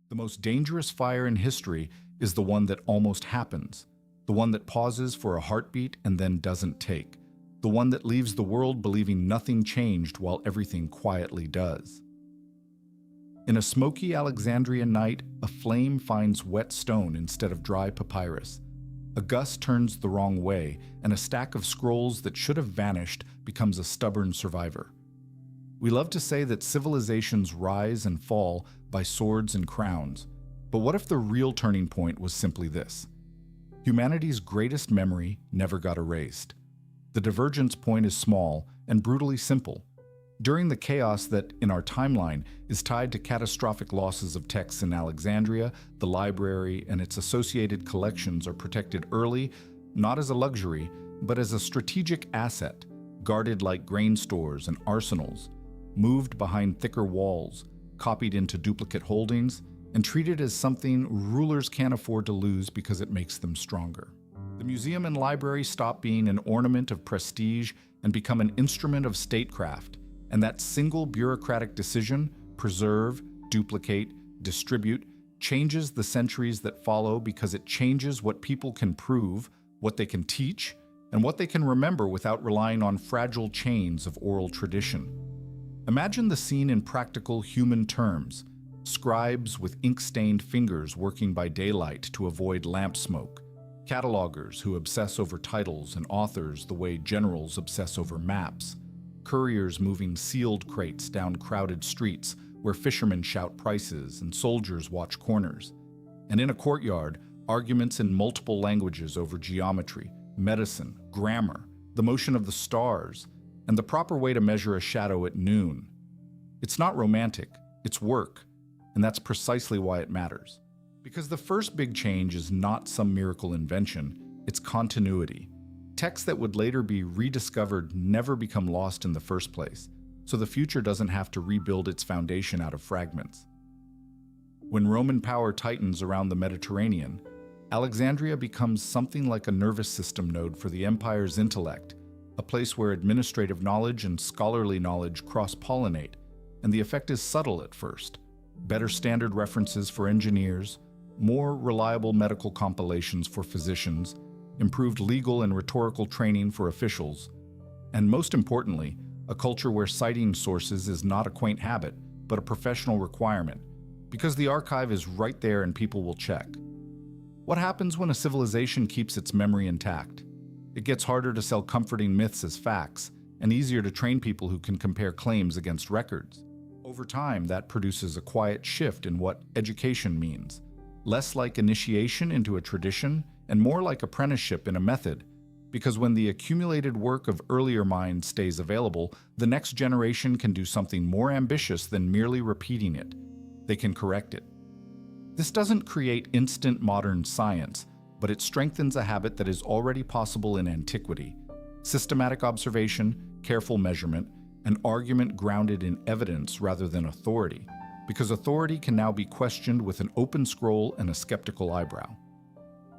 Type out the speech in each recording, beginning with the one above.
The most dangerous fire in history is the one that almost happens, the one that pauses for a heartbeat and then doesn't take, the one that leaves the world believing nothing changed while everything quietly does. In a smoky Alexandrian night, a flame finds wet stone instead of dry papyrus. A gust turns the wrong way, and a stack of scrolls that should have vanished becomes a stubborn survivor. We love to say that civilizations rise and fall by swords and crowns, but what if the real turning point was simply this? Humanity's greatest memory never got erased. The divergence point is small and brutally simple. During the chaos that, in our timeline, is tied to catastrophic losses of texts in Alexandria, the library and its associated collections are protected early, not as a luxury, but as a strategic asset, guarded like grain stores and arsenals, moved behind thicker walls, copied into duplicate holdings, and treated as something rulers can't afford to lose because it makes them stronger. The museum and library stop being an ornament of prestige and become an instrument of statecraft, and that single bureaucratic decision, preserve, duplicate, distribute, changes the centuries that follow because it changes what people can prove, what they can teach, and what they can remember without relying on fragile chains of oral tradition. Imagine the scene in practical human terms: scribes with ink-stained fingers working by daylight to avoid lamp smoke, catalogers who obsess over titles and authors the way generals obsess over maps, couriers moving sealed crates down crowded streets where fishermen shout prices and soldiers watch corners, and in a courtyard, arguments in multiple languages over geometry, medicine, grammar, the motion of the stars, and the proper way to measure a shadow at noon. It's not romantic, it's work, and that's precisely why it matters. Because the first big change is not some miracle invention, it's continuity. Texts that would later be rediscovered never become lost in the first place, so the future doesn't have to rebuild its foundation out of fragments. When Roman power tightens around the Mediterranean, Alexandria becomes something like a nervous system node for the empire's intellect, a place where administrative knowledge and scholarly knowledge cross-pollinate, and the effect is subtle at first. Better standard references for engineers, more reliable medical compilations for physicians, improved legal and rhetorical training for officials, and most importantly, a culture where citing sources is not a quaint habit, but a professional requirement, because the archive is right there and people will check. What happens when a civilization keeps its memory intact? It gets harder to sell comforting myths as facts, and easier to train people who can compare claims against records. Over time, that produces a quiet shift in what education means, less like initiation into a tradition and more like apprenticeship in a method, because when the accumulated work of earlier minds stays available, the next generation can do something more ambitious than merely repeating it. They can correct it. This doesn't create instant modern science, but it strengthens a habit that is already possible in antiquity: systematic observation, careful measurement, and argument grounded in evidence rather than authority, because authority can now be questioned with an open scroll and a skeptical eyebrow.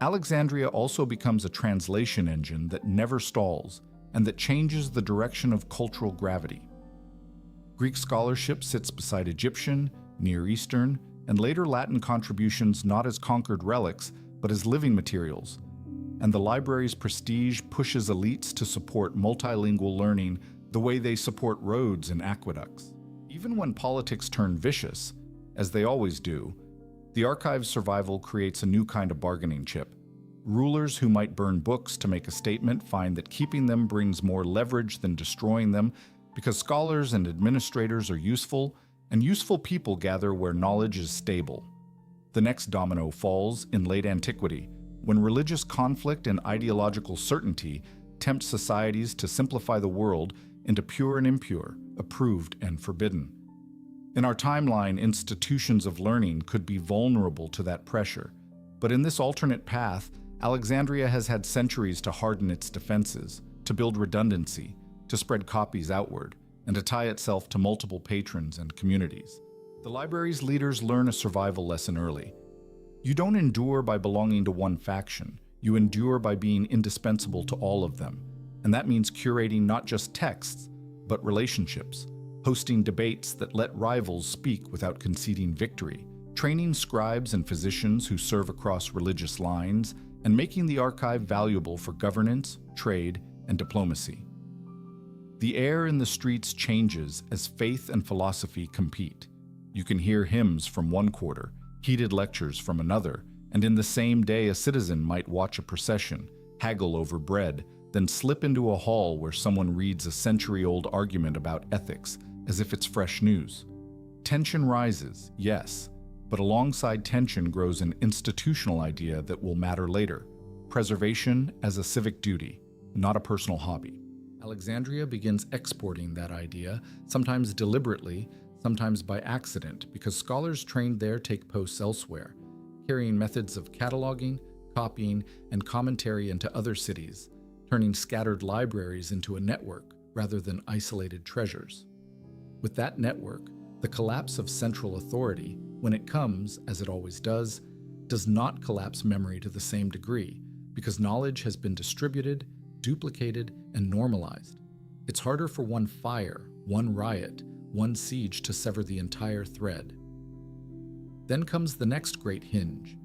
Alexandria also becomes a translation engine that never stalls and that changes the direction of cultural gravity. Greek scholarship sits beside Egyptian, Near Eastern, and later Latin contributions not as conquered relics, but as living materials. And the library's prestige pushes elites to support multilingual learning the way they support roads and aqueducts. Even when politics turn vicious, as they always do, the archive's survival creates a new kind of bargaining chip. Rulers who might burn books to make a statement find that keeping them brings more leverage than destroying them, because scholars and administrators are useful, and useful people gather where knowledge is stable. The next domino falls in late antiquity, when religious conflict and ideological certainty tempt societies to simplify the world into pure and impure, approved and forbidden. In our timeline, institutions of learning could be vulnerable to that pressure, but in this alternate path, Alexandria has had centuries to harden its defenses, to build redundancy, to spread copies outward, and to tie itself to multiple patrons and communities. The library's leaders learn a survival lesson early. You don't endure by belonging to one faction, you endure by being indispensable to all of them. And that means curating not just texts, but relationships, hosting debates that let rivals speak without conceding victory, training scribes and physicians who serve across religious lines, and making the archive valuable for governance, trade, and diplomacy. The air in the streets changes as faith and philosophy compete. You can hear hymns from one quarter, heated lectures from another, and in the same day a citizen might watch a procession, haggle over bread, then slip into a hall where someone reads a century-old argument about ethics as if it's fresh news. Tension rises, yes, but alongside tension grows an institutional idea that will matter later: preservation as a civic duty, not a personal hobby. Alexandria begins exporting that idea, sometimes deliberately, sometimes by accident, because scholars trained there take posts elsewhere, carrying methods of cataloging, copying, and commentary into other cities, turning scattered libraries into a network rather than isolated treasures. With that network, the collapse of central authority, when it comes, as it always does not collapse memory to the same degree, because knowledge has been distributed, duplicated, and normalized. It's harder for one fire, one riot, one siege to sever the entire thread. Then comes the next great hinge,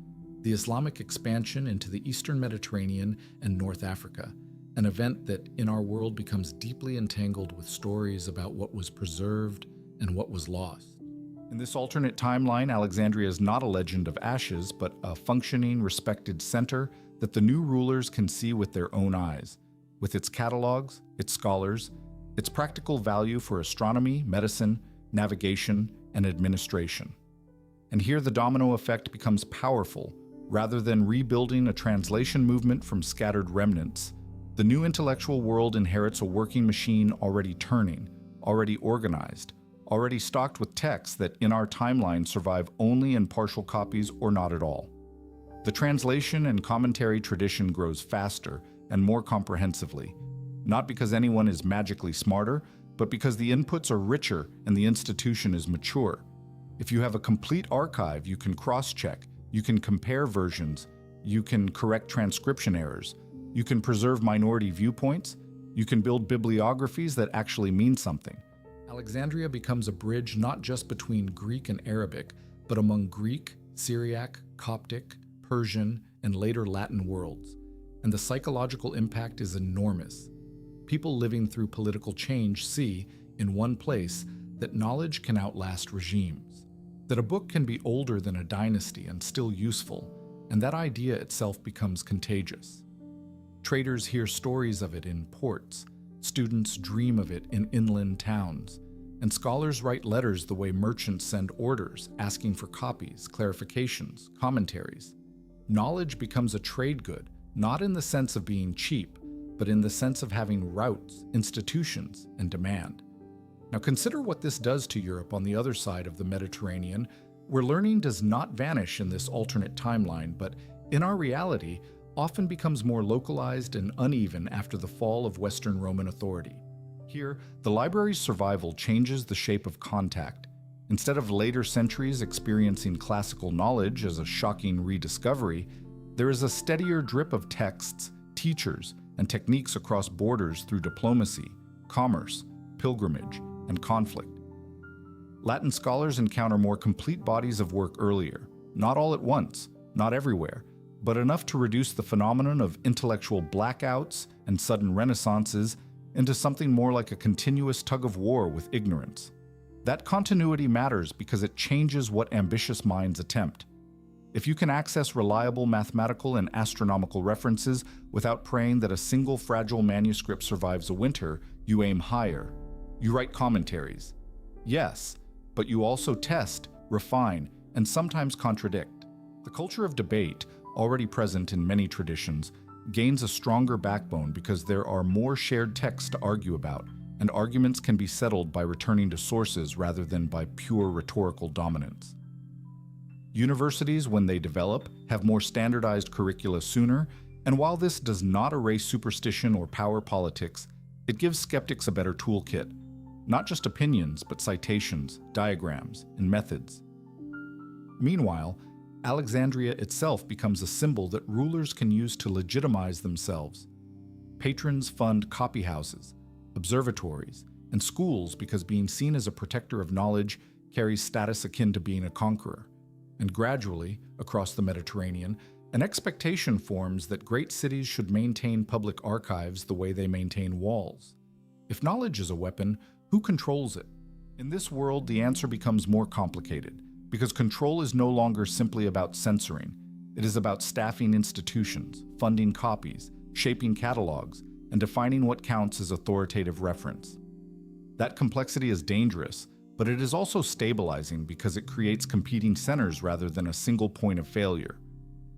the Islamic expansion into the Eastern Mediterranean and North Africa, an event that in our world becomes deeply entangled with stories about what was preserved and what was lost. In this alternate timeline, Alexandria is not a legend of ashes, but a functioning, respected center that the new rulers can see with their own eyes, with its catalogs, its scholars, its practical value for astronomy, medicine, navigation, and administration. And here the domino effect becomes powerful. Rather than rebuilding a translation movement from scattered remnants, the new intellectual world inherits a working machine already turning, already organized, already stocked with texts that in our timeline survive only in partial copies or not at all. The translation and commentary tradition grows faster and more comprehensively, not because anyone is magically smarter, but because the inputs are richer and the institution is mature. If you have a complete archive, you can cross-check, you can compare versions, you can correct transcription errors, you can preserve minority viewpoints, you can build bibliographies that actually mean something. Alexandria becomes a bridge not just between Greek and Arabic, but among Greek, Syriac, Coptic, Persian, and later Latin worlds. And the psychological impact is enormous. People living through political change see, in one place, that knowledge can outlast regimes, that a book can be older than a dynasty and still useful, and that idea itself becomes contagious. Traders hear stories of it in ports, students dream of it in inland towns, and scholars write letters the way merchants send orders, asking for copies, clarifications, commentaries. Knowledge becomes a trade good, not in the sense of being cheap, but in the sense of having routes, institutions, and demand. Now consider what this does to Europe on the other side of the Mediterranean, where learning does not vanish in this alternate timeline, but in our reality, often becomes more localized and uneven after the fall of Western Roman authority. Here, the library's survival changes the shape of contact. Instead of later centuries experiencing classical knowledge as a shocking rediscovery, there is a steadier drip of texts, teachers, and techniques across borders through diplomacy, commerce, pilgrimage, and conflict. Latin scholars encounter more complete bodies of work earlier, not all at once, not everywhere, but enough to reduce the phenomenon of intellectual blackouts and sudden renaissances into something more like a continuous tug-of-war with ignorance. That continuity matters because it changes what ambitious minds attempt. If you can access reliable mathematical and astronomical references without praying that a single fragile manuscript survives a winter, you aim higher. You write commentaries. Yes, but you also test, refine, and sometimes contradict. The culture of debate, already present in many traditions, gains a stronger backbone because there are more shared texts to argue about, and arguments can be settled by returning to sources rather than by pure rhetorical dominance. Universities, when they develop, have more standardized curricula sooner, and while this does not erase superstition or power politics, it gives skeptics a better toolkit, not just opinions, but citations, diagrams, and methods. Meanwhile, Alexandria itself becomes a symbol that rulers can use to legitimize themselves. Patrons fund coffeehouses, observatories, and schools because being seen as a protector of knowledge carries status akin to being a conqueror. And gradually, across the Mediterranean, an expectation forms that great cities should maintain public archives the way they maintain walls. If knowledge is a weapon, who controls it? In this world, the answer becomes more complicated, because control is no longer simply about censoring. It is about staffing institutions, funding copies, shaping catalogs, and defining what counts as authoritative reference. That complexity is dangerous, but it is also stabilizing because it creates competing centers rather than a single point of failure.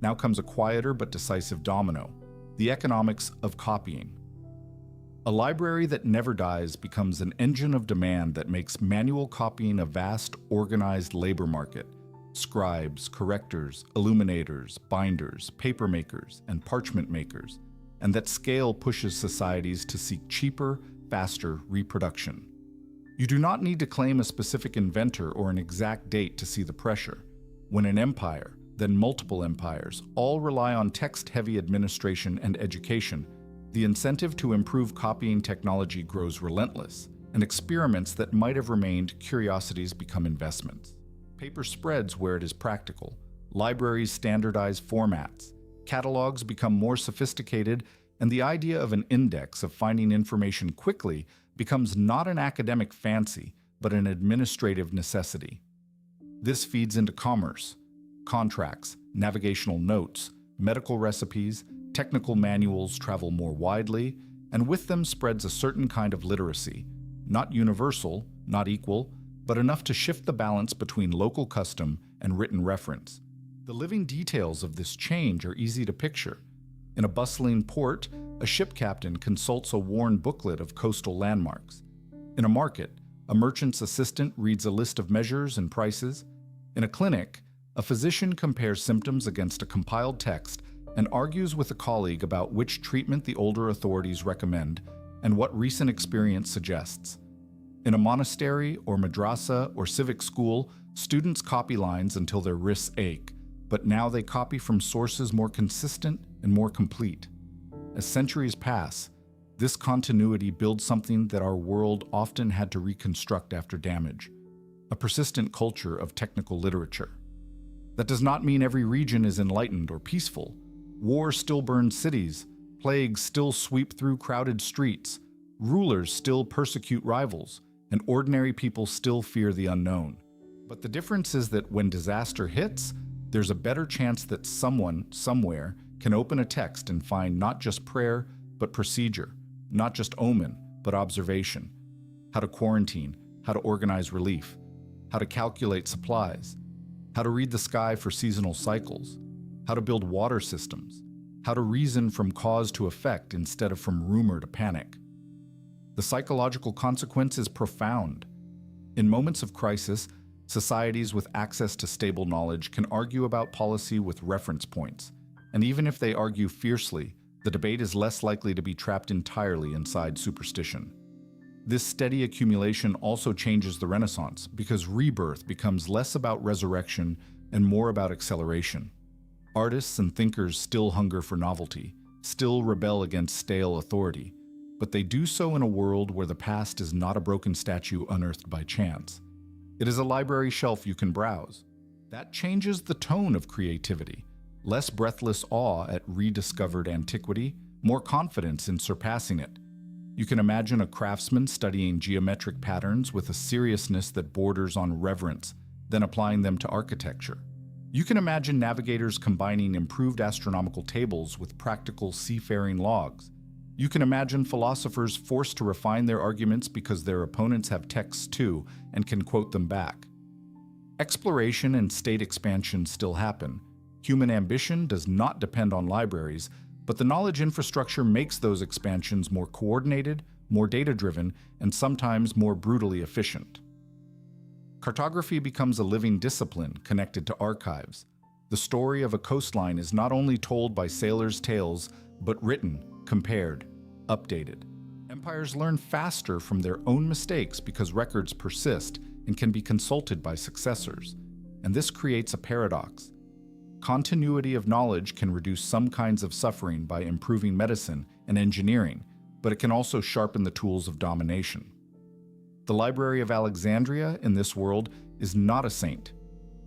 Now comes a quieter but decisive domino, the economics of copying. A library that never dies becomes an engine of demand that makes manual copying a vast, organized labor market. Scribes, correctors, illuminators, binders, paper makers, and parchment makers, and that scale pushes societies to seek cheaper, faster reproduction. You do not need to claim a specific inventor or an exact date to see the pressure. When an empire, then multiple empires, all rely on text-heavy administration and education, the incentive to improve copying technology grows relentless, and experiments that might have remained curiosities become investments. Paper spreads where it is practical. Libraries standardize formats. Catalogs become more sophisticated, and the idea of an index of finding information quickly becomes not an academic fancy, but an administrative necessity. This feeds into commerce. Contracts, navigational notes, medical recipes, technical manuals travel more widely, and with them spreads a certain kind of literacy, not universal, not equal, but enough to shift the balance between local custom and written reference. The living details of this change are easy to picture. In a bustling port, a ship captain consults a worn booklet of coastal landmarks. In a market, a merchant's assistant reads a list of measures and prices. In a clinic, a physician compares symptoms against a compiled text and argues with a colleague about which treatment the older authorities recommend and what recent experience suggests. In a monastery or madrasa or civic school, students copy lines until their wrists ache, but now they copy from sources more consistent and more complete. As centuries pass, this continuity builds something that our world often had to reconstruct after damage, a persistent culture of technical literature. That does not mean every region is enlightened or peaceful. War still burns cities, plagues still sweep through crowded streets, rulers still persecute rivals, and ordinary people still fear the unknown. But the difference is that when disaster hits, there's a better chance that someone, somewhere, can open a text and find not just prayer, but procedure, not just omen, but observation. How to quarantine, how to organize relief, how to calculate supplies, how to read the sky for seasonal cycles, how to build water systems, how to reason from cause to effect instead of from rumor to panic. The psychological consequence is profound. In moments of crisis, societies with access to stable knowledge can argue about policy with reference points, and even if they argue fiercely, the debate is less likely to be trapped entirely inside superstition. This steady accumulation also changes the Renaissance because rebirth becomes less about resurrection and more about acceleration. Artists and thinkers still hunger for novelty, still rebel against stale authority, but they do so in a world where the past is not a broken statue unearthed by chance. It is a library shelf you can browse. That changes the tone of creativity. Less breathless awe at rediscovered antiquity, more confidence in surpassing it. You can imagine a craftsman studying geometric patterns with a seriousness that borders on reverence, then applying them to architecture. You can imagine navigators combining improved astronomical tables with practical seafaring logs. You can imagine philosophers forced to refine their arguments because their opponents have texts too and can quote them back. Exploration and state expansion still happen. Human ambition does not depend on libraries, but the knowledge infrastructure makes those expansions more coordinated, more data-driven, and sometimes more brutally efficient. Cartography becomes a living discipline connected to archives. The story of a coastline is not only told by sailors' tales, but written, compared, updated. Empires learn faster from their own mistakes because records persist and can be consulted by successors. And this creates a paradox. Continuity of knowledge can reduce some kinds of suffering by improving medicine and engineering, but it can also sharpen the tools of domination. The Library of Alexandria in this world is not a saint.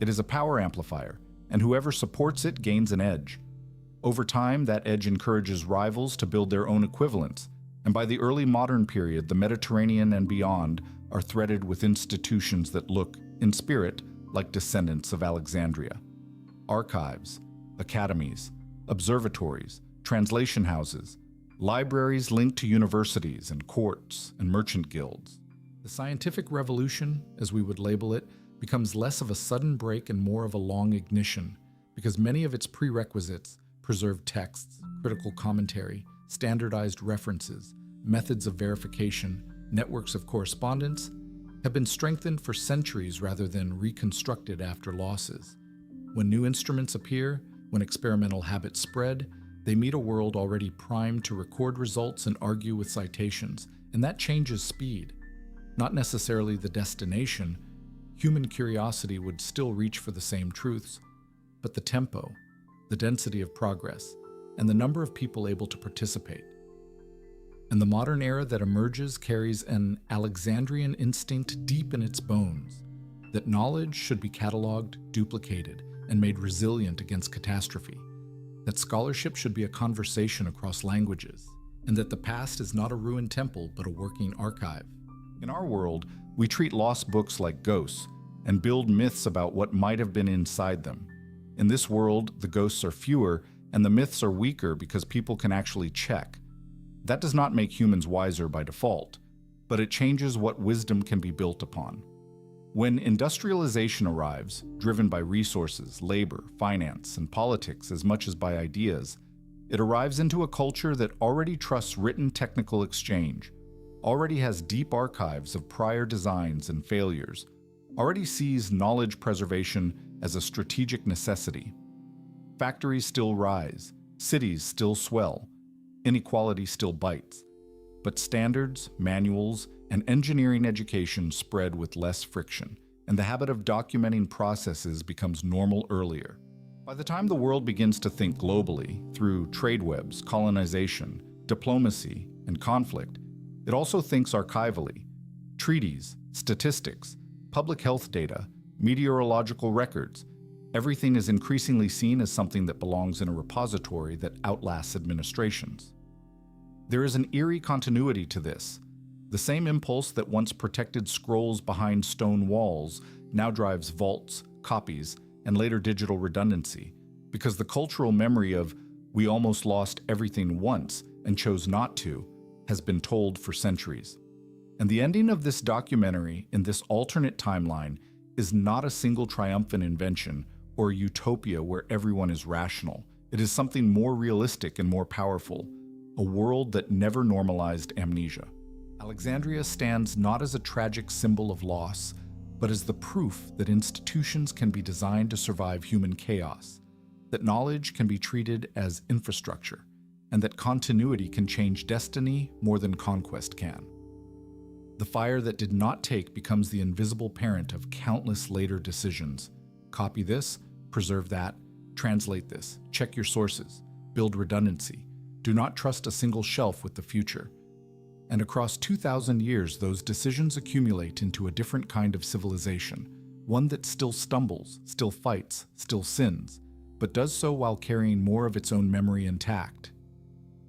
It is a power amplifier, and whoever supports it gains an edge. Over time, that edge encourages rivals to build their own equivalents, and by the early modern period, the Mediterranean and beyond are threaded with institutions that look, in spirit, like descendants of Alexandria. Archives, academies, observatories, translation houses, libraries linked to universities and courts and merchant guilds. The scientific revolution, as we would label it, becomes less of a sudden break and more of a long ignition, because many of its prerequisites, preserved texts, critical commentary, standardized references, methods of verification, networks of correspondence, have been strengthened for centuries rather than reconstructed after losses. When new instruments appear, when experimental habits spread, they meet a world already primed to record results and argue with citations, and that changes speed. Not necessarily the destination. Human curiosity would still reach for the same truths, but the tempo, the density of progress, and the number of people able to participate. And the modern era that emerges carries an Alexandrian instinct deep in its bones, that knowledge should be cataloged, duplicated, and made resilient against catastrophe, that scholarship should be a conversation across languages, and that the past is not a ruined temple but a working archive. In our world, we treat lost books like ghosts and build myths about what might have been inside them. In this world, the ghosts are fewer and the myths are weaker because people can actually check. That does not make humans wiser by default, but it changes what wisdom can be built upon. When industrialization arrives, driven by resources, labor, finance, and politics as much as by ideas, it arrives into a culture that already trusts written technical exchange, already has deep archives of prior designs and failures, already sees knowledge preservation as a strategic necessity. Factories still rise, cities still swell, inequality still bites, but standards, manuals, and engineering education spread with less friction, and the habit of documenting processes becomes normal earlier. By the time the world begins to think globally, through trade webs, colonization, diplomacy, and conflict, it also thinks archivally. Treaties, statistics, public health data, meteorological records, everything is increasingly seen as something that belongs in a repository that outlasts administrations. There is an eerie continuity to this. The same impulse that once protected scrolls behind stone walls now drives vaults, copies, and later digital redundancy, because the cultural memory of "we almost lost everything once and chose not to" has been told for centuries. And the ending of this documentary in this alternate timeline is not a single triumphant invention or a utopia where everyone is rational. It is something more realistic and more powerful, a world that never normalized amnesia. Alexandria stands not as a tragic symbol of loss, but as the proof that institutions can be designed to survive human chaos, that knowledge can be treated as infrastructure, and that continuity can change destiny more than conquest can. The fire that did not take becomes the invisible parent of countless later decisions. Copy this, preserve that, translate this, check your sources, build redundancy. Do not trust a single shelf with the future. And across 2,000 years, those decisions accumulate into a different kind of civilization, one that still stumbles, still fights, still sins, but does so while carrying more of its own memory intact.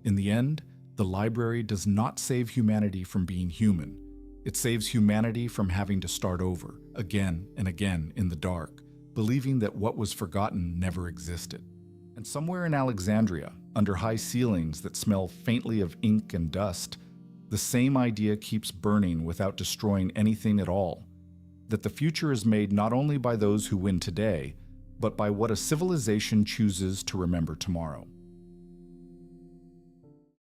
In the end, the library does not save humanity from being human. It saves humanity from having to start over, again and again in the dark, believing that what was forgotten never existed. And somewhere in Alexandria, under high ceilings that smell faintly of ink and dust, the same idea keeps burning without destroying anything at all, that the future is made not only by those who win today, but by what a civilization chooses to remember tomorrow.